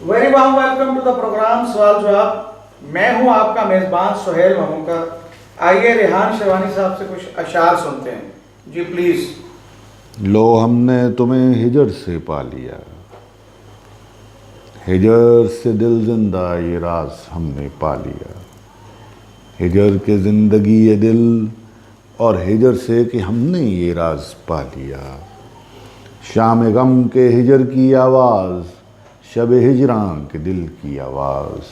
Very warm welcome to the programme سوال جواب. میں ہوں آپ کا میزبان سہیل مموکر. آئیے ریحان شیروانی صاحب سے کچھ اشعار سنتے ہیں. جی پلیز. لو ہم نے تمہیں ہجر سے پا لیا، ہجر سے دل زندہ یہ راز ہم نے پا لیا. ہجر کے زندگی یہ دل اور ہجر سے کہ ہم نے یہ راز پا لیا. شام غم کے ہجر کی آواز، شب ہجراں کے دل کی آواز،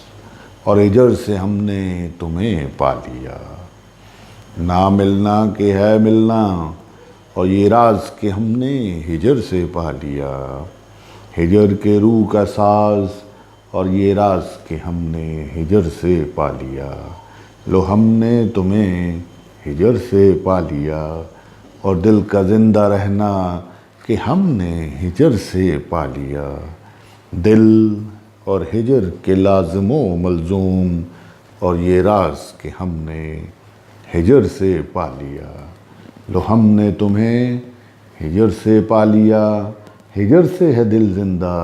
اور ہجر سے ہم نے تمہیں پا لیا. نہ ملنا کہ ہے ملنا اور یہ راز کہ ہم نے ہجر سے پا لیا. ہجر کے روح کا ساز اور یہ راز کہ ہم نے ہجر سے پا لیا. لو ہم نے تمہیں ہجر سے پا لیا، اور دل کا زندہ رہنا کہ ہم نے ہجر سے پا لیا. دل اور ہجر کے لازم و ملزوم اور یہ راز کہ ہم نے ہجر سے پا لیا. لو ہم نے تمہیں ہجر سے پا لیا، ہجر سے ہے دل زندہ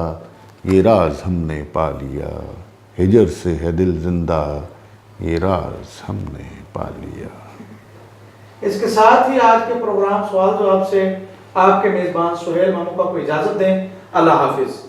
یہ راز ہم نے پا لیا. ہجر سے ہے دل زندہ یہ راز ہم نے پا لیا. اس کے ساتھ ہی آج کے پروگرام سوال جواب سے آپ کے میزبان سہیل مموکر کو اجازت دیں. اللہ حافظ.